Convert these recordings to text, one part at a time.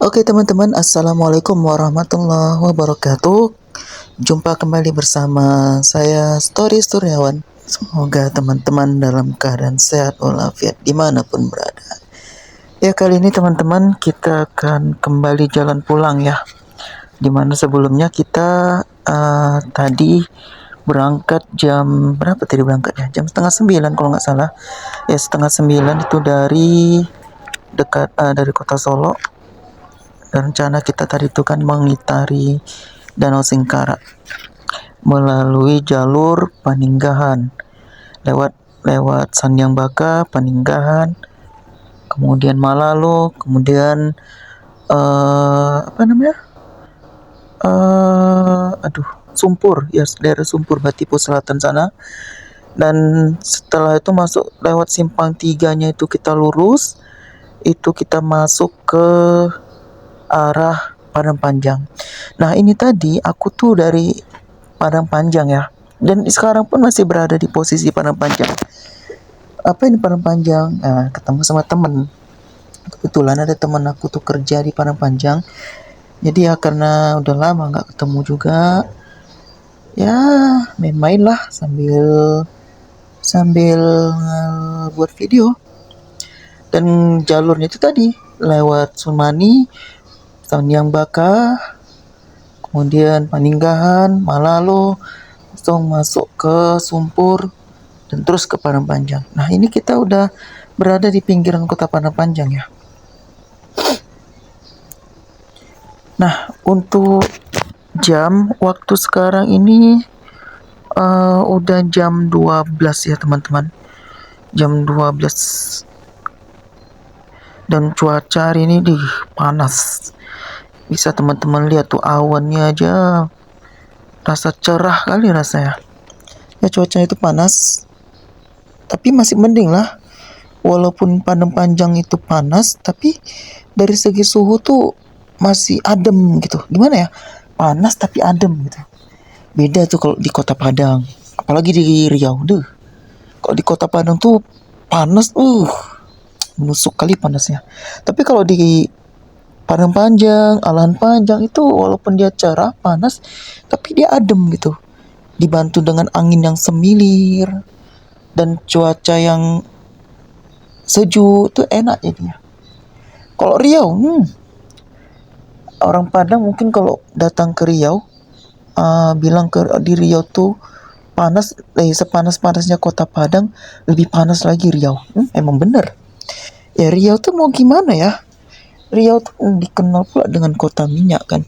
Oke teman-teman, Assalamualaikum warahmatullahi wabarakatuh. Jumpa kembali bersama saya Story Suryawan. Semoga teman-teman dalam keadaan sehat walafiat dimanapun berada. Ya, kali ini teman-teman kita akan kembali jalan pulang ya. Dimana sebelumnya kita tadi berangkat jam berapa tadi berangkatnya? Jam setengah 9 kalau nggak salah. Ya, setengah 9 itu dari dekat dari kota Solo. Dan rencana kita tadi itu kan mengitari Danau Singkara melalui jalur Paninggahan, lewat lewat Sandiang-Baka, Paninggahan, kemudian Malalo, kemudian Sumpur, ya daerah Sumpur Batipu Selatan sana. Dan setelah itu masuk lewat simpang 3-nya itu kita lurus, itu kita masuk ke arah Padang Panjang. Nah, ini tadi aku tuh dari Padang Panjang ya. Dan sekarang pun masih berada di posisi Padang Panjang. Apa ini Padang Panjang? Nah, ketemu sama temen. Kebetulan ada temen aku tuh kerja di Padang Panjang. Jadi ya karena udah lama nggak ketemu juga, ya main-main lah sambil buat video. Dan jalurnya itu tadi lewat Sumani, Sandiang-Baka, kemudian Paninggahan, Malalo, langsung masuk ke Sumpur, dan terus ke Padang Panjang. Nah, ini kita udah berada di pinggiran kota Padang Panjang ya. Nah, untuk jam waktu sekarang ini udah jam 12 ya teman-teman. Jam 12. Dan cuaca hari ini panas. Bisa teman-teman lihat tuh awannya aja rasa cerah kali rasanya. Ya cuacanya itu panas, tapi masih mending lah. Walaupun Padang Panjang itu panas, tapi dari segi suhu tuh masih adem gitu. Gimana ya? Panas tapi adem gitu. Beda tuh kalau di Kota Padang, apalagi di Riau. Kalau di Kota Padang tuh panas, menusuk kali panasnya. Tapi kalau di Padang Panjang, Alahan Panjang itu walaupun dia cerah, panas, tapi dia adem gitu. Dibantu dengan angin yang semilir dan cuaca yang sejuk, tuh enak jadinya. Kalau Riau, orang Padang mungkin kalau datang ke Riau, bilang di Riau tuh panas, sepanas-panasnya Kota Padang, lebih panas lagi Riau. Emang bener. Ya Riau tuh mau gimana ya? Riau tuh dikenal pula dengan kota minyak kan.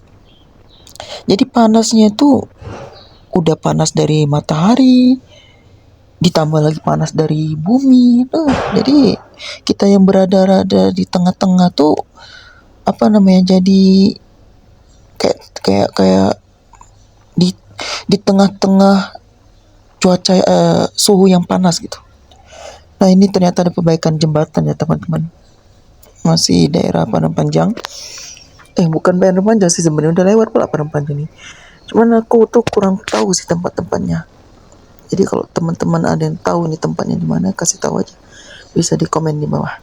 Jadi panasnya itu udah panas dari matahari, ditambah lagi panas dari bumi. Jadi kita yang berada di tengah-tengah tuh jadi kayak di tengah-tengah cuaca suhu yang panas gitu. Nah, ini ternyata ada perbaikan jembatan ya teman-teman. Masih daerah Padang Panjang. Bukan Padang Panjang sih sebenarnya, udah lewat pula Padang Panjang nih. Cuman aku tuh kurang tahu sih tempat-tempatnya. Jadi kalau teman-teman ada yang tahu ini tempatnya di mana, kasih tahu aja. Bisa di komen di bawah.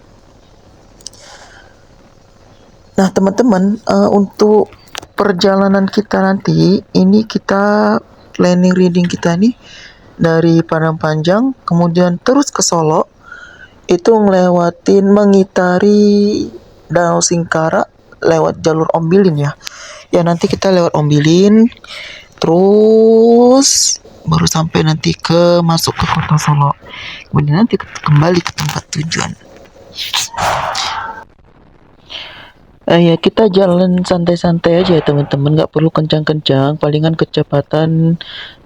Nah, teman-teman, untuk perjalanan kita nanti, ini kita planning reading kita nih dari Padang Panjang, kemudian terus ke Solo, itu mengitari Danau Singkara lewat jalur Ombilin ya. Ya nanti kita lewat Ombilin, terus baru sampai nanti masuk ke kota Solo. Kemudian nanti kembali ke tempat tujuan. Ya kita jalan santai-santai aja ya teman-teman, nggak perlu kencang-kencang, palingan kecepatan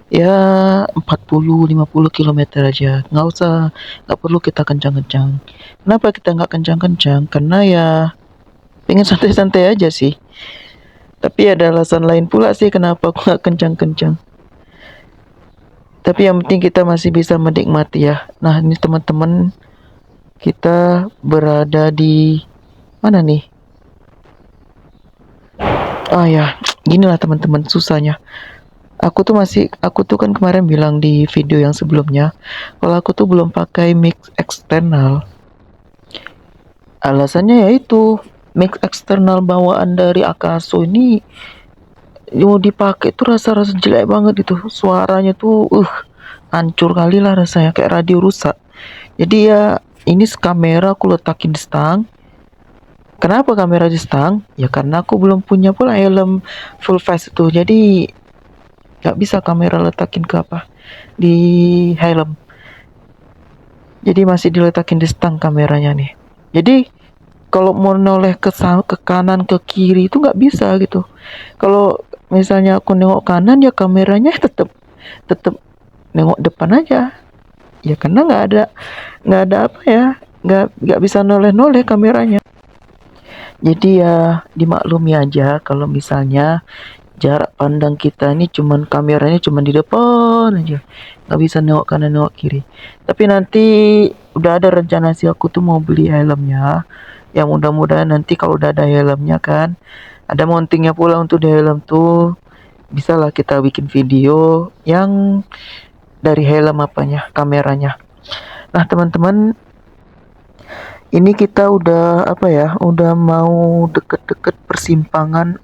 ya 40-50 km aja, nggak perlu kita kencang-kencang. Kenapa kita nggak kencang-kencang? Karena ya pengen santai-santai aja sih. Tapi ada alasan lain pula sih kenapa aku nggak kencang-kencang. Tapi yang penting kita masih bisa menikmati ya. Nah, ini teman-teman, kita berada di mana nih? Gini lah teman-teman, susahnya. Aku tuh kan kemarin bilang di video yang sebelumnya, kalau aku tuh belum pakai mic eksternal. Alasannya yaitu mic eksternal bawaan dari Akaso ini mau dipakai tuh rasa-rasa jelek banget itu. Suaranya tuh hancur kali lah rasanya, kayak radio rusak. Jadi ya ini kamera aku letakin di stang. Kenapa kamera di stang? Ya karena aku belum punya pula helm full face itu. Jadi nggak bisa kamera letakin ke apa di helm. Jadi masih diletakin di stang kameranya nih. Jadi kalau mau noleh ke kanan ke kiri itu nggak bisa gitu. Kalau misalnya aku nengok kanan ya kameranya tetap tetap nengok depan aja. Ya karena nggak ada apa ya, nggak bisa noleh kameranya. Jadi ya dimaklumi aja kalau misalnya jarak pandang kita ini kameranya cuman di depan aja, nggak bisa nengok kanan nengok kiri. Tapi nanti udah ada rencana sih, aku tuh mau beli helmnya, yang mudah-mudahan nanti kalau udah ada helmnya kan, ada mountingnya pula untuk di helm tuh, bisa lah kita bikin video yang dari helm kameranya. Nah teman-teman, ini kita udah udah mau deket-deket persimpangan,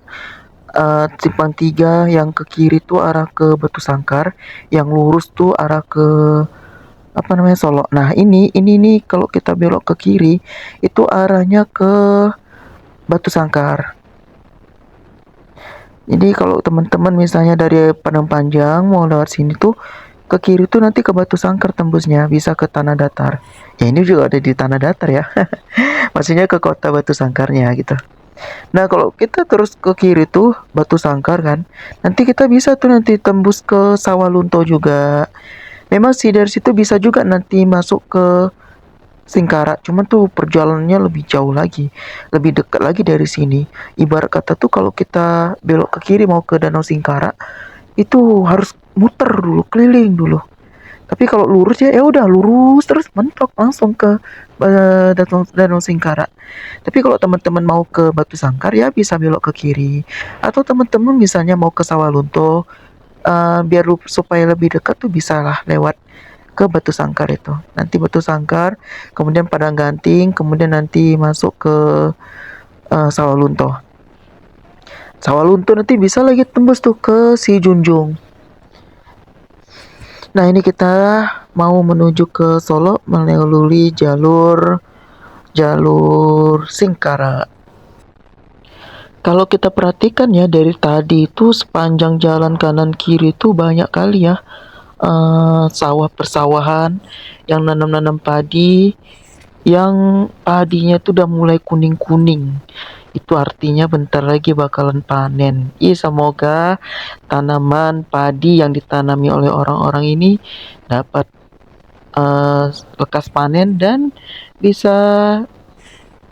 simpang 3. Yang ke kiri tuh arah ke Batu Sangkar, yang lurus tuh arah ke Solo. Nah ini nih kalau kita belok ke kiri itu arahnya ke Batu Sangkar. Jadi kalau teman-teman misalnya dari Padang Panjang mau lewat sini tuh ke kiri tuh nanti ke Batu Sangkar tembusnya, bisa ke Tanah Datar. Ya ini juga ada di Tanah Datar ya. Maksudnya ke kota Batu Sangkarnya gitu. Nah kalau kita terus ke kiri tuh Batu Sangkar kan, nanti kita bisa tuh nanti tembus ke Sawalunto juga. Memang sih dari situ bisa juga nanti masuk ke Singkarak, cuman tuh perjalanannya lebih jauh lagi, lebih dekat lagi dari sini. Ibarat kata tuh kalau kita belok ke kiri mau ke Danau Singkarak, itu harus muter dulu, keliling dulu. Tapi kalau lurus ya udah lurus terus mentok langsung ke Danau Singkarak. Tapi kalau teman-teman mau ke Batu Sangkar ya bisa belok ke kiri. Atau teman-teman misalnya mau ke Sawalunto, biar supaya lebih dekat tuh bisa lah lewat ke Batu Sangkar itu. Nanti Batu Sangkar, kemudian Padang Ganting, kemudian nanti masuk ke Sawalunto. Sawalunto nanti bisa lagi tembus tuh ke Si Junjung. Nah ini kita mau menuju ke Solo melalui jalur Singkarak. Kalau kita perhatikan ya dari tadi itu sepanjang jalan kanan kiri itu banyak kali ya sawah persawahan yang nanam-nanam padi, yang padinya tuh udah mulai kuning-kuning. Itu artinya bentar lagi bakalan panen. Semoga tanaman padi yang ditanami oleh orang-orang ini dapat lekas panen dan bisa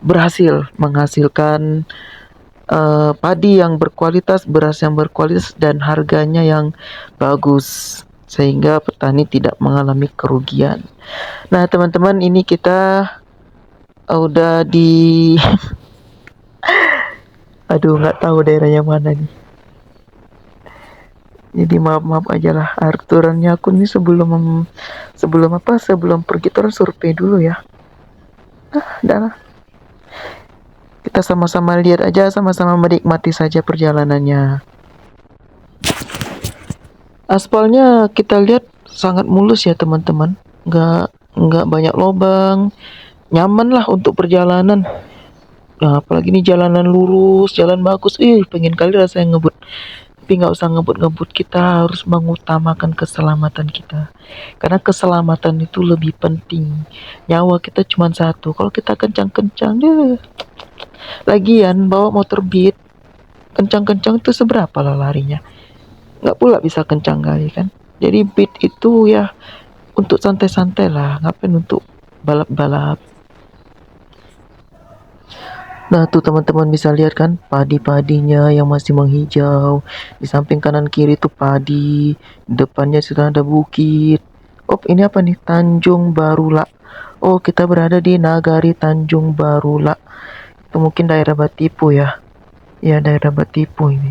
berhasil menghasilkan padi yang berkualitas, beras yang berkualitas, dan harganya yang bagus, sehingga petani tidak mengalami kerugian. Nah teman-teman, ini kita udah di aduh nggak tahu daerahnya mana nih, jadi maaf aja lah aturannya. Aku nih sebelum pergi terus survei dulu ya. Udah lah, kita sama-sama lihat aja, sama-sama menikmati saja perjalanannya. Aspalnya kita lihat sangat mulus ya teman-teman, nggak banyak lubang, nyaman lah untuk perjalanan. Nah, apalagi ini jalanan lurus, jalan bagus, pengen kali rasanya ngebut. Tapi nggak usah ngebut-ngebut, kita harus mengutamakan keselamatan kita, karena keselamatan itu lebih penting. Nyawa kita cuma satu, kalau kita kencang-kencang deh. Lagian bawa motor Beat kencang-kencang itu seberapa lah larinya, nggak pula bisa kencang kali kan. Jadi Beat itu ya untuk santai-santai lah, ngapain untuk balap-balap. Nah tuh teman-teman bisa lihat kan padi-padinya yang masih menghijau. Di samping kanan kiri tuh padi, depannya sudah ada bukit. Oh ini apa nih, Tanjung Barula. Oh kita berada di Nagari Tanjung Barula. Itu mungkin daerah Batipu ya. Ya daerah Batipu ini.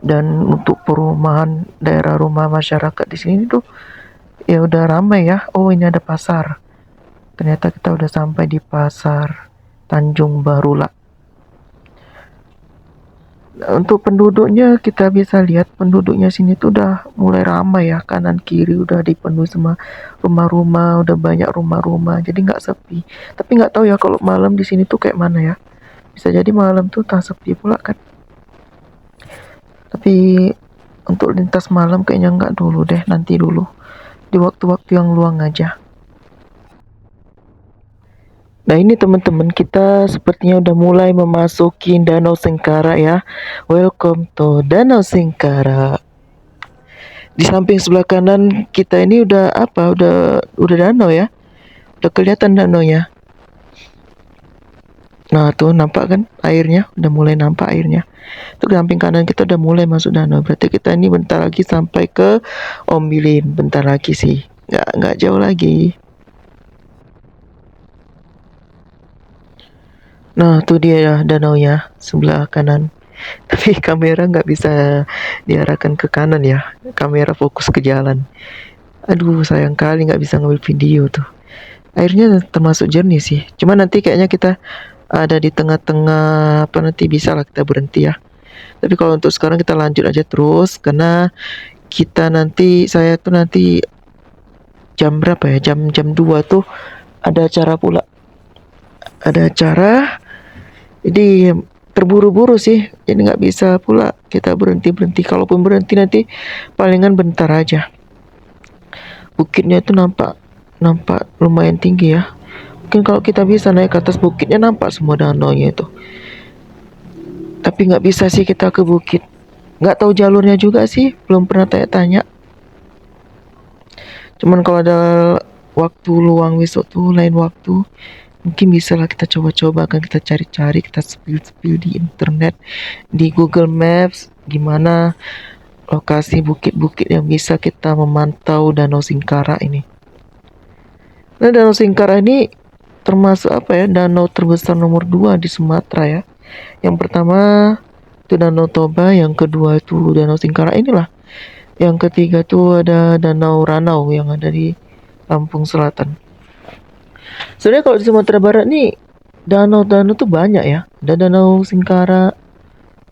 Dan untuk perumahan, daerah rumah masyarakat di sini tuh ya udah ramai ya. Oh ini ada pasar. Ternyata kita udah sampai di pasar Tanjung Barula. Untuk penduduknya kita bisa lihat penduduknya sini tuh udah mulai ramai ya, kanan kiri udah dipenuhi sama rumah-rumah, udah banyak rumah-rumah, jadi nggak sepi. Tapi nggak tahu ya kalau malam di sini tuh kayak mana ya. Bisa jadi malam tuh tak sepi pula kan. Tapi untuk lintas malam kayaknya nggak dulu deh, nanti dulu di waktu-waktu yang luang aja. Nah ini teman-teman, kita sepertinya udah mulai memasuki Danau Singkara ya. Welcome to Danau Singkara. Di samping sebelah kanan kita ini udah apa? Udah danau ya. Udah kelihatan danaunya. Nah tuh nampak kan airnya, udah mulai nampak airnya. Tuh di samping kanan kita udah mulai masuk danau. Berarti kita ini bentar lagi sampai ke Ombilin. Bentar lagi sih, nggak jauh lagi. Nah, tuh dia ya danaunya sebelah kanan. Tapi kamera nggak bisa diarahkan ke kanan ya. Kamera fokus ke jalan. Aduh, sayang kali nggak bisa ngambil video tuh. Airnya termasuk jernih sih. Cuma nanti kayaknya kita ada di tengah-tengah apa nanti bisa lah kita berhenti ya. Tapi kalau untuk sekarang kita lanjut aja terus karena kita nanti saya tuh nanti jam berapa ya? Jam 2 tuh ada acara pula. Ada acara. Jadi terburu-buru sih, jadi nggak bisa pula kita berhenti. Kalaupun berhenti nanti palingan bentar aja. Bukitnya itu nampak lumayan tinggi ya. Mungkin kalau kita bisa naik ke atas bukitnya nampak semua danaunya itu. Tapi nggak bisa sih kita ke bukit. Nggak tahu jalurnya juga sih, belum pernah tanya-tanya. Cuman kalau ada waktu luang besok tuh lain waktu, mungkin bisa lah kita coba-coba, kan kita cari-cari, kita spill di internet, di Google Maps, gimana lokasi bukit-bukit yang bisa kita memantau Danau Singkara ini. Nah, Danau Singkara ini termasuk apa ya, danau terbesar nomor 2 di Sumatera ya. Yang pertama itu Danau Toba, yang kedua itu Danau Singkara inilah. Yang ketiga tuh ada Danau Ranau yang ada di Lampung Selatan. Sebenarnya kalau di Sumatera Barat nih danau-danau tuh banyak ya. Ada Danau Singkara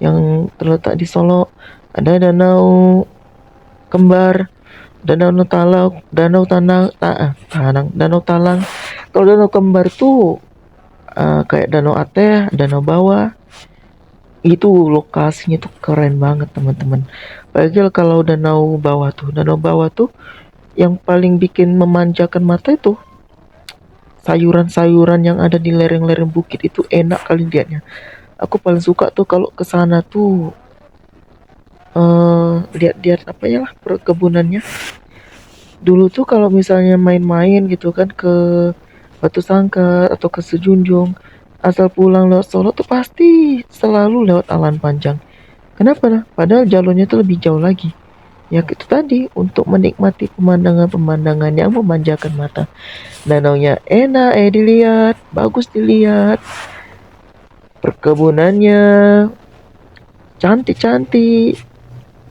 yang terletak di Solo, ada Danau Kembar, ada Danau Talang, Danau Talang. Kalau Danau Kembar tuh kayak Danau Ateh, Danau Bawah. Itu lokasinya tuh keren banget teman-teman. Apalagi kalau Danau Bawah tuh yang paling bikin memanjakan mata itu sayuran-sayuran yang ada di lereng-lereng bukit itu enak kali lihatnya. Aku paling suka tuh kalau ke sana tuh lihat-lihat apa ya lah perkebunannya. Dulu tuh kalau misalnya main-main gitu kan ke Batu Sangkar atau ke Sejunjung, asal pulang lewat Solo tuh pasti selalu lewat Alan Panjang. Kenapa nah? Padahal jalurnya tuh lebih jauh lagi. Ya itu tadi untuk menikmati pemandangan-pemandangan yang memanjakan mata. Danaunya enak dilihat, bagus dilihat. Perkebunannya cantik-cantik.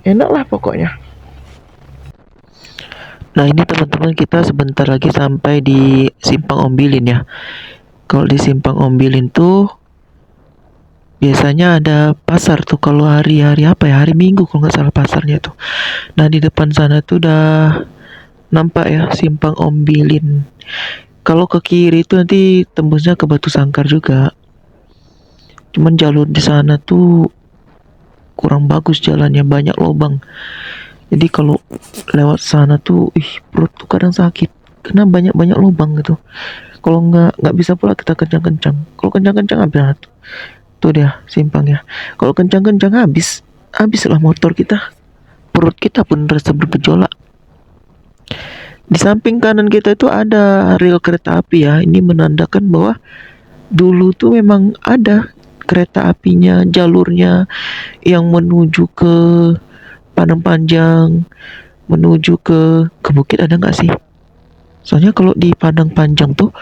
Enak lah pokoknya. Nah ini teman-teman, kita sebentar lagi sampai di Simpang Ombilin ya. Kalau di Simpang Ombilin tuh biasanya ada pasar tuh kalau hari-hari apa ya, hari Minggu kalau nggak salah pasarnya tuh. Nah di depan sana tuh udah nampak ya Simpang Ombilin. Kalau ke kiri itu nanti tembusnya ke Batu Sangkar juga. Cuman jalur di sana tuh kurang bagus jalannya, banyak lubang. Jadi kalau lewat sana tuh perut tuh kadang sakit karena banyak lubang gitu. Kalau nggak bisa pula kita kencang-kencang. Kalau kencang-kencang habis tuh dia simpangnya. Kalau kencang-kencang habislah motor kita. Perut kita pun rasa bergejolak. Di samping kanan kita itu ada rel kereta api ya. Ini menandakan bahwa dulu tuh memang ada kereta apinya, jalurnya yang menuju ke Padang Panjang, menuju ke bukit ada nggak sih? Soalnya kalau di Padang Panjang tuh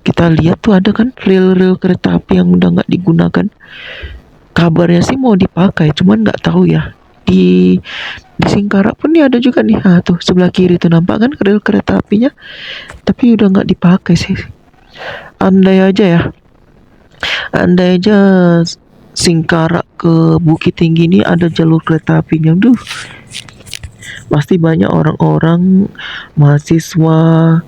kita lihat tuh ada kan rel-rel kereta api yang udah nggak digunakan. Kabarnya sih mau dipakai, cuman nggak tahu ya. Di Singkara pun nih ada juga nih, tuh sebelah kiri tuh nampak kan rel kereta apinya, tapi udah nggak dipakai sih. Andai aja ya, andai aja Singkarak ke Bukit Tinggi ini ada jalur kereta apinya, duh, pasti banyak orang-orang, mahasiswa,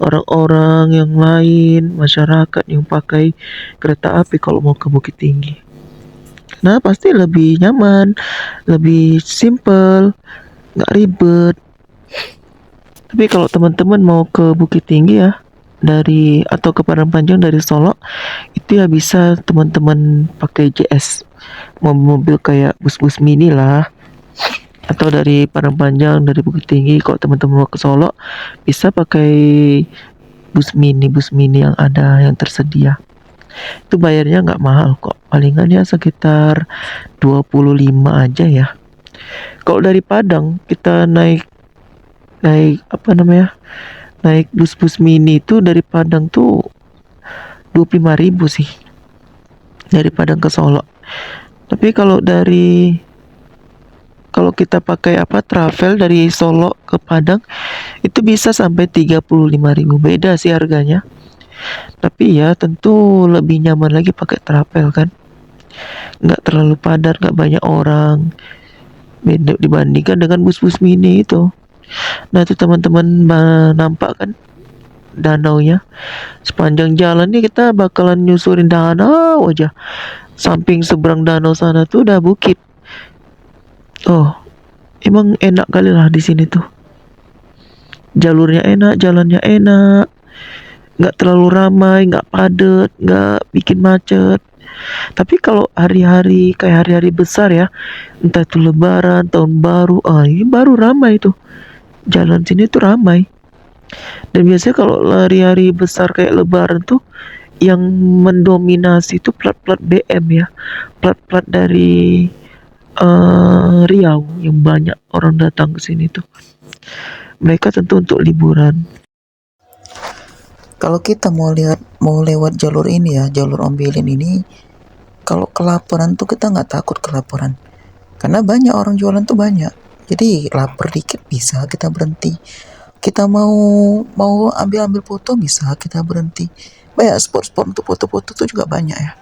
orang-orang yang lain, masyarakat yang pakai kereta api kalau mau ke Bukit Tinggi. Nah, pasti lebih nyaman, lebih simple, nggak ribet. Tapi kalau teman-teman mau ke Bukit Tinggi ya, dari atau ke Padang Panjang dari Solo, itu ya bisa teman-teman pakai JS, mobil-mobil kayak bus-bus mini lah, atau dari Padang Panjang dari Bukit Tinggi kalau teman-teman mau ke Solo bisa pakai bus mini yang ada yang tersedia. Itu bayarnya nggak mahal kok, palingan ya sekitar 25 aja ya. Kalau dari Padang kita naik naik apa namanya, naik bus-bus mini itu dari Padang tuh 25.000 sih, dari Padang ke Solo. Tapi kalau kita pakai apa travel dari Solo ke Padang itu bisa sampai 35.000, beda sih harganya. Tapi ya tentu lebih nyaman lagi pakai travel kan, nggak terlalu padat, nggak banyak orang, beda dibandingkan dengan bus-bus mini itu. Nah itu teman-teman nampak kan danaunya, sepanjang jalan nih kita bakalan nyusurin danau aja. Samping seberang danau sana tuh udah bukit. Oh, emang enak kali lah di sini tuh. Jalurnya enak, jalannya enak, nggak terlalu ramai, nggak padat, nggak bikin macet. Tapi kalau hari-hari kayak hari-hari besar ya, entah itu Lebaran, Tahun Baru, ini baru ramai tuh. Jalan sini tuh ramai. Dan biasanya kalau hari-hari besar kayak Lebaran tuh yang mendominasi itu plat-plat BM ya, plat-plat dari Riau yang banyak orang datang ke sini tuh. Mereka tentu untuk liburan. Kalau kita mau lewat jalur ini ya, jalur Ombilin ini, kalau kelaparan tuh kita nggak takut kelaparan, karena banyak orang jualan tuh banyak. Jadi lapar dikit bisa kita berhenti. Kita mau mau ambil foto bisa kita berhenti. Banyak spot-spot untuk foto-foto tuh juga banyak ya.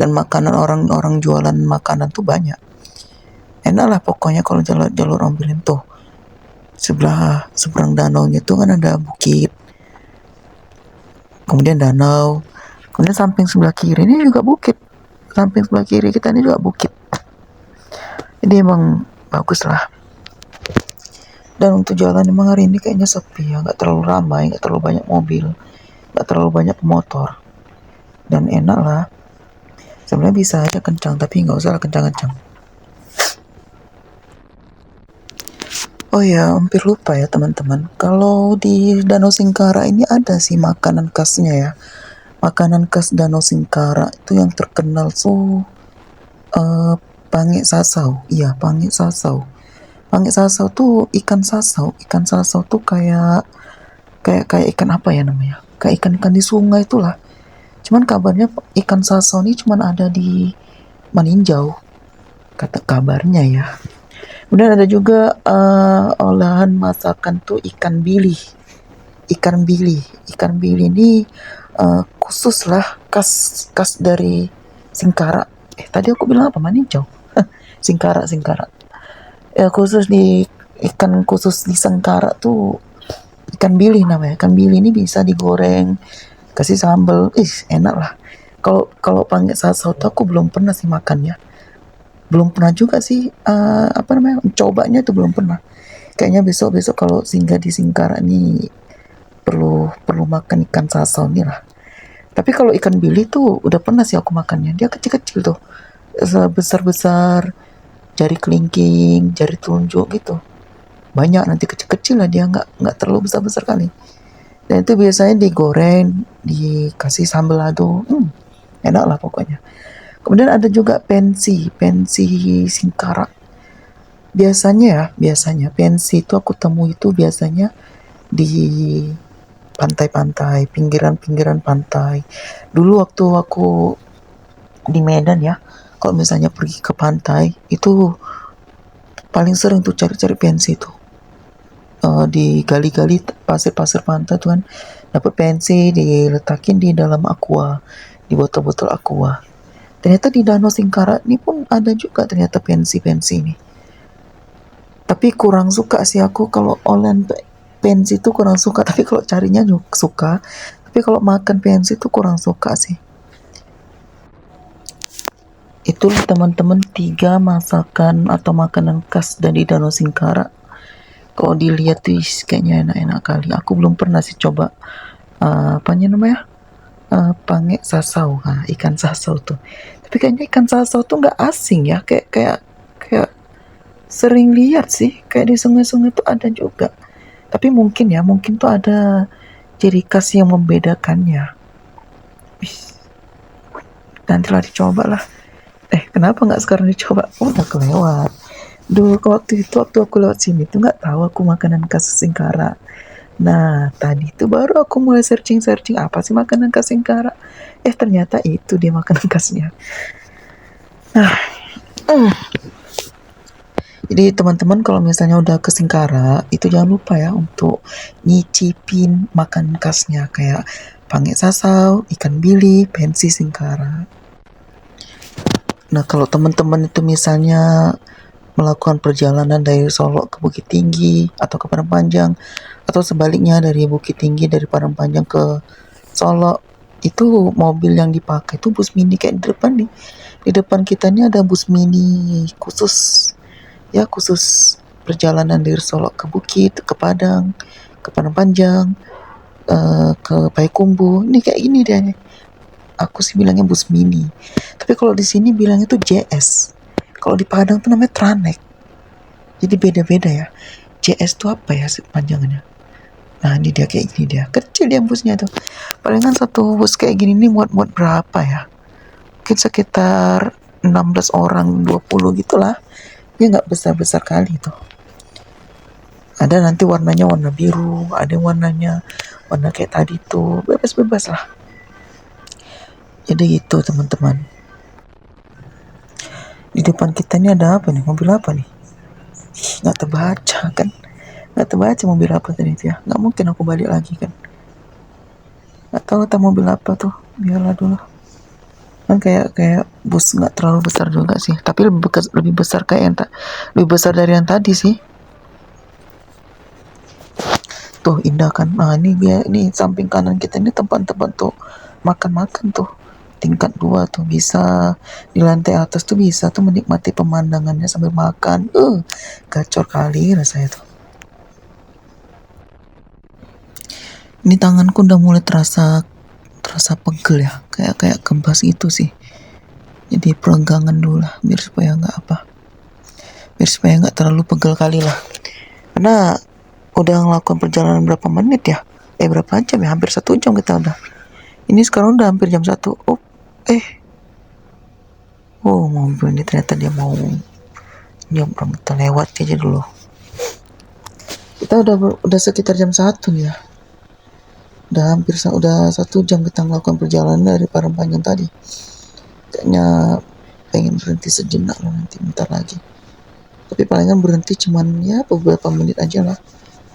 Dan makanan orang-orang jualan makanan tuh banyak. Enak lah pokoknya kalau jalur Ombilin tuh. Seberang danaunya tuh kan ada bukit, kemudian danau, kemudian samping sebelah kiri ini juga bukit, samping sebelah kiri kita ini juga bukit. Jadi emang bagus lah. Dan untuk jalan emang hari ini kayaknya sepi ya, nggak terlalu ramai, nggak terlalu banyak mobil, nggak terlalu banyak motor, dan enak lah. Sebenarnya bisa aja kencang, tapi nggak usah lah kencang-kencang. Oh ya, hampir lupa ya teman-teman. Kalau di Danau Singkara ini ada sih makanan khasnya ya. Makanan khas Danau Singkara itu yang terkenal tuh pange sasau. Iya, pange sasau. Pange sasau tuh ikan sasau. Ikan sasau tuh kayak kayak kayak ikan apa ya namanya? Kayak ikan-ikan di sungai itulah. Cuman kabarnya ikan sasau ini cuman ada di Maninjau. Kata kabarnya ya. Kemudian ada juga olahan masakan tuh ikan bili. Ikan bili ini khusus lah, khas dari Singkara. Tadi aku bilang apa? Maninjau. Singkara. Ya khusus di ikan khusus di Singkara tuh ikan bili namanya. Ikan bili ini bisa digoreng, kasih sambal, enak lah. Kalau panggil sasau tuh aku belum pernah sih makannya. Belum pernah juga sih mencobanya tuh belum pernah. Kayaknya besok kalau singgah di Singkara nih perlu makan ikan sasau nih lah. Tapi kalau ikan bili tuh udah pernah sih aku makannya. Dia kecil-kecil tuh, sebesar-besar jari kelingking, jari telunjuk gitu. Banyak nanti kecil-kecil lah dia, nggak terlalu besar-besar kali. Dan itu biasanya digoreng, dikasih sambal lado, enak lah pokoknya. Kemudian ada juga pensi Singkara. Biasanya pensi itu aku temui itu biasanya di pantai-pantai, pinggiran-pinggiran pantai. Dulu waktu aku di Medan ya, kalau misalnya pergi ke pantai, itu paling sering tuh cari-cari pensi tuh. Di gali-gali pasir-pasir pantai tuh kan, dapat pensi diletakin di dalam aqua, di botol-botol aqua. Ternyata di Danau Singkara ini pun ada juga ternyata pensi-pensi ini. Tapi kurang suka sih aku kalau online pensi itu kurang suka, tapi kalau carinya juga suka. Tapi kalau makan pensi itu kurang suka sih. Itulah teman-teman 3 masakan atau makanan khas dari Danau Singkara. Kalau dilihat tuh kayaknya enak-enak kali. Aku belum pernah sih coba apanya namanya? Pange sasau, ikan sasau tuh. Tapi kayaknya ikan sasau tuh nggak asing ya, kayak sering lihat sih, kayak di sungai-sungai tuh ada juga. Tapi mungkin tuh ada ciri khas yang membedakannya. Nantilah dicoba lah. Kenapa nggak sekarang dicoba? Udah kelewat. Dulu waktu aku lewat sini tuh nggak tahu aku makanan khas Singkara. Nah, tadi tuh baru aku mulai searching apa sih makanan khas Singkara. Ternyata itu dia makanan khasnya. Nah, jadi teman-teman kalau misalnya udah ke Singkara, itu jangan lupa ya untuk nyicipin makanan khasnya kayak pange sasau, ikan bili, pensi Singkara. Nah, kalau teman-teman itu misalnya melakukan perjalanan dari Solo ke Bukit Tinggi atau ke Padang Panjang, atau sebaliknya dari Bukit Tinggi dari Padang Panjang ke Solo, itu mobil yang dipakai itu bus mini kayak di depan nih. Di depan kita ini ada bus mini khusus perjalanan dari Solo ke Bukit, ke Padang, ke Padang Panjang, ke Payakumbuh. Ini kayak gini dia nih. Aku sih bilangnya bus mini. Tapi kalau di sini bilangnya tuh JS. Kalau di Padang tuh namanya Tranek. Jadi beda-beda ya. JS tuh apa ya panjangannya? Nah, ini dia kayak gini dia. Kecil dia busnya tuh. Palingan satu bus kayak gini nih muat berapa ya? Mungkin sekitar 16 orang, 20 gitulah. Ya nggak besar-besar kali tuh. Ada nanti warnanya warna biru, ada warnanya warna kayak tadi tuh. Bebas-bebas lah. Jadi gitu teman-teman. Di depan kita ini ada apa nih? Mobil apa nih? Nggak terbaca kan? Nggak terbaca mobil apa tadi itu ya. Nggak mungkin aku balik lagi kan. Nggak tahu mobil apa tuh. Biarlah dulu. Kan kayak bus nggak terlalu besar juga sih. Tapi lebih besar kayak yang lebih besar dari yang tadi sih. Tuh indah kan. Nah ini samping kanan kita ini tempat-tempat tuh makan-makan tuh. Tingkat 2 tuh bisa di lantai atas tuh bisa tuh menikmati pemandangannya sambil makan. Gacor kali rasanya tuh. Ini tanganku udah mulai terasa pegel ya, kayak kempes gitu sih. Jadi peregangan dulu lah biar supaya nggak terlalu pegel kali lah. Karena udah ngelakuin perjalanan berapa menit ya? Berapa jam ya? Hampir 1 jam kita udah. Ini sekarang udah hampir jam 1. Mobil ini ternyata dia belum kita lewat aja dulu. Kita udah sekitar jam 1 nih ya. Udah 1 jam kita melakukan perjalanan dari Padang Panjang tadi. Kayaknya pengen berhenti sejenak lah nanti bentar lagi. Tapi palingan berhenti cuman ya beberapa menit aja lah.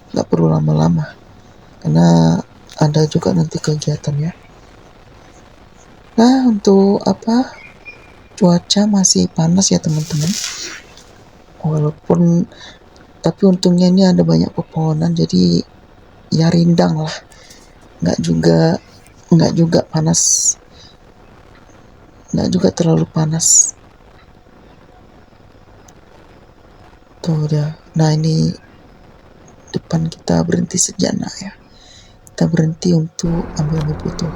Nggak perlu lama-lama. Karena ada juga nanti kegiatan ya. Nah, untuk cuaca masih panas ya teman-teman. Tapi untungnya ini ada banyak pepohonan jadi ya rindang lah. Nggak juga panas. Nggak juga terlalu panas. Tuh udah. Nah ini depan kita berhenti sejenak ya. Kita berhenti untuk ambil foto.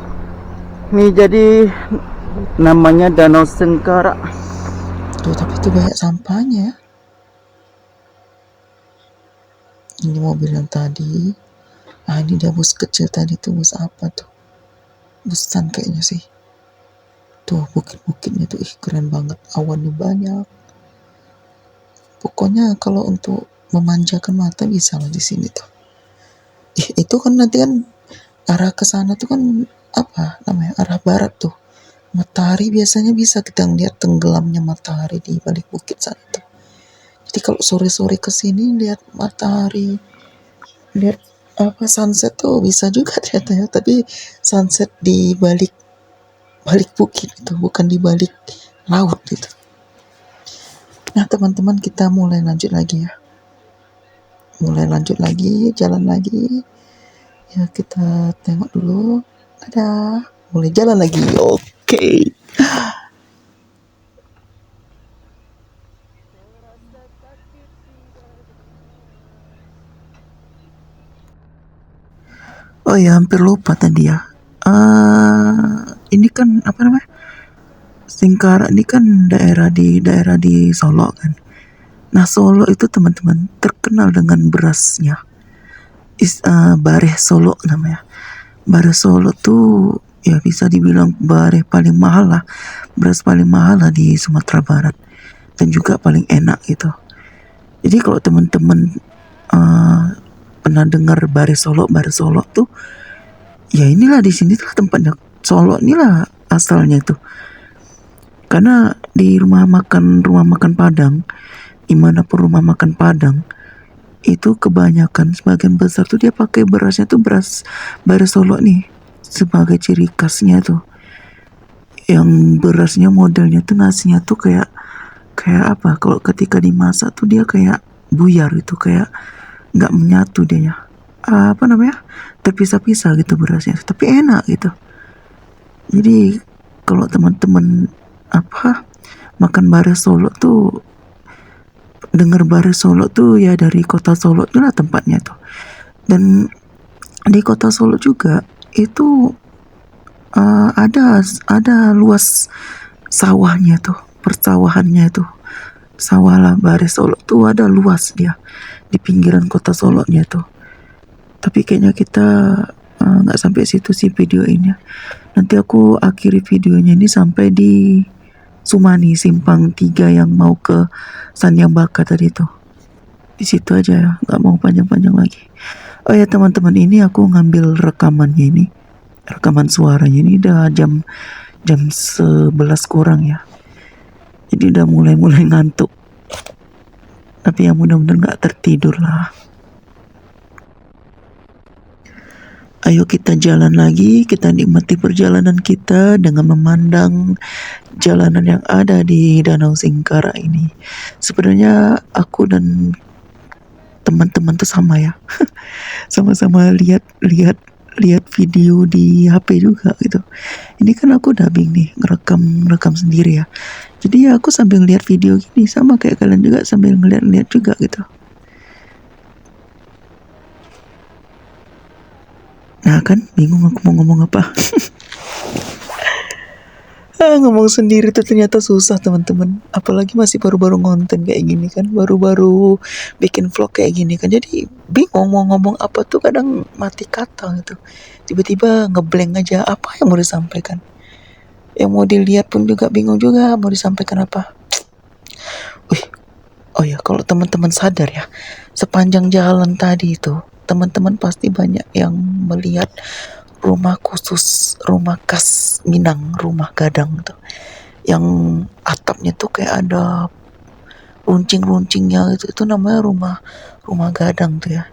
Ini jadi namanya Danau Singkara. Tuh tapi itu banyak sampahnya ya. Ini mobil yang tadi. Ini dia bus kecil tadi tuh, bus apa tuh? Busan kayaknya sih. Tuh bukit-bukitnya tuh keren banget. Awannya banyak. Pokoknya kalau untuk memanjakan mata bisa lah di sini tuh. Itu kan nanti kan arah ke sana tuh kan arah barat tuh. Matahari biasanya bisa kita ngeliat tenggelamnya matahari di balik bukit sana tuh. Jadi kalau sore-sore kesini lihat matahari, lihat apa sunset tuh bisa juga ternyata ya, tapi sunset di balik balik bukit itu, bukan di balik laut gitu. Nah teman-teman, kita mulai lanjut lagi ya, jalan lagi ya. Kita tengok dulu, ada mulai jalan lagi. Oke. Oh ya, hampir lupa tadi ya. Ini kan apa namanya? Singkara ini kan daerah di Solo kan. Nah Solo itu teman-teman terkenal dengan berasnya. Bareh Solo namanya. Bareh Solo tuh ya bisa dibilang bareh paling mahal lah, beras paling mahal lah di Sumatera Barat, dan juga paling enak gitu. Jadi kalau teman-teman pernah dengar Bareh Solo tuh, ya inilah di sini tuh tempatnya. Solo inilah asalnya tuh. Karena di rumah makan Padang, dimanapun rumah makan Padang, itu kebanyakan sebagian besar tuh dia pakai berasnya tuh beras Solo nih sebagai ciri khasnya tuh. Yang berasnya modelnya tuh nasinya tuh kayak kayak apa? Kalau ketika dimasak tuh dia kayak buyar itu, kayak nggak menyatu dia ya. Apa namanya? Terpisah-pisah gitu berasnya, tapi enak gitu. Jadi kalau teman-teman apa makan Bareh Solo tuh, dengar Bareh Solo tuh ya dari kota Solo itulah tempatnya tuh. Dan di kota Solo juga itu ada luas sawahnya tuh, persawahannya tuh. Sawah lah Bareh Solo tuh ada luas dia di pinggiran kota Solonya tuh. Tapi kayaknya kita nggak sampai situ sih video ini. Nanti aku akhiri videonya ini sampai di Sumani Simpang 3 yang mau ke Sanyambaka tadi tuh. Di situ aja ya, nggak mau panjang-panjang lagi. Oh ya teman-teman, ini aku ngambil rekamannya ini, rekaman suaranya ini udah jam 11 kurang ya. Jadi udah mulai ngantuk. Tapi ya mudah-mudahan nggak tertidur lah. Ayo kita jalan lagi, kita nikmati perjalanan kita dengan memandang jalanan yang ada di Danau Singkara ini. Sebenarnya aku dan teman-teman tuh sama ya. Sama-sama lihat video di HP juga gitu. Ini kan aku dubbing nih, ngerekam sendiri ya. Jadi ya aku sambil ngeliat video gini, sama kayak kalian juga sambil ngeliat juga gitu. Nah kan bingung aku mau ngomong apa. Ngomong sendiri tuh ternyata susah teman-teman. Apalagi masih baru-baru ngonten kayak gini kan, baru-baru bikin vlog kayak gini kan. Jadi bingung mau ngomong apa tuh, kadang mati kata gitu. Tiba-tiba ngeblank aja apa yang mau disampaikan. Yang mau dilihat pun juga bingung juga mau disampaikan apa. Wih, oh ya kalau teman-teman sadar ya, sepanjang jalan tadi itu teman-teman pasti banyak yang melihat rumah khusus, rumah khas Minang, rumah gadang tuh, yang atapnya tuh kayak ada runcing-runcingnya gitu. Itu namanya rumah gadang tuh ya.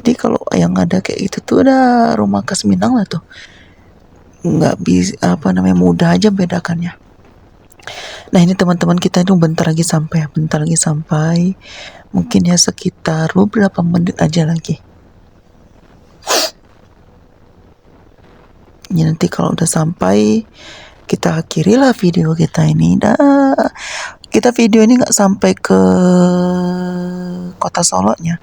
Jadi kalau yang ada kayak gitu tuh ada rumah khas Minang lah tuh. Nggak bisa apa namanya, mudah aja bedakannya. Nah ini teman-teman, kita itu bentar lagi sampai, mungkin ya sekitar beberapa menit aja lagi. Ya nanti kalau udah sampai kita akhirilah video kita ini. Kita video ini nggak sampai ke kota Solonya,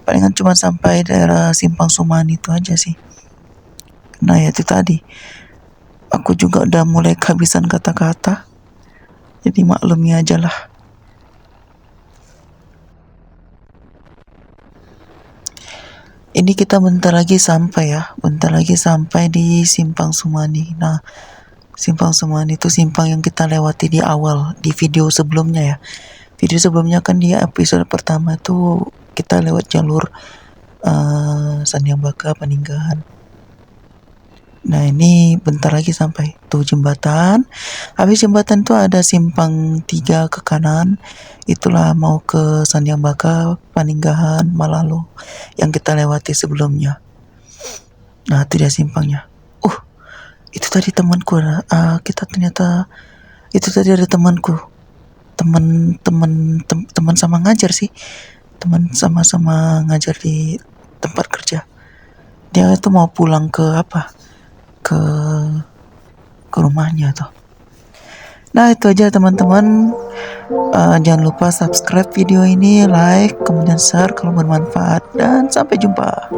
palingan cuma sampai daerah Simpang Sumani itu aja sih. Nah ya itu tadi, aku juga udah mulai kehabisan kata-kata, jadi maklumi aja lah. Ini kita bentar lagi sampai di Simpang Sumani. Nah Simpang Sumani itu simpang yang kita lewati di awal di video sebelumnya ya. Video sebelumnya kan di episode pertama tuh kita lewat jalur Sanyambaka Paninggahan. Nah ini bentar lagi sampai tuh jembatan. Habis jembatan tuh ada simpang 3 ke kanan. Itulah mau ke Sandiambaka, Paninggahan, Malalo yang kita lewati sebelumnya. Nah itu dia simpangnya. Itu tadi temanku. Kita ternyata itu tadi ada temanku. Teman sama ngajar sih. Teman sama-sama ngajar di tempat kerja. Dia tuh mau pulang ke apa? Ke rumahnya tuh. Nah itu aja teman-teman. Jangan lupa subscribe video ini, like, kemudian share kalau bermanfaat, dan sampai jumpa.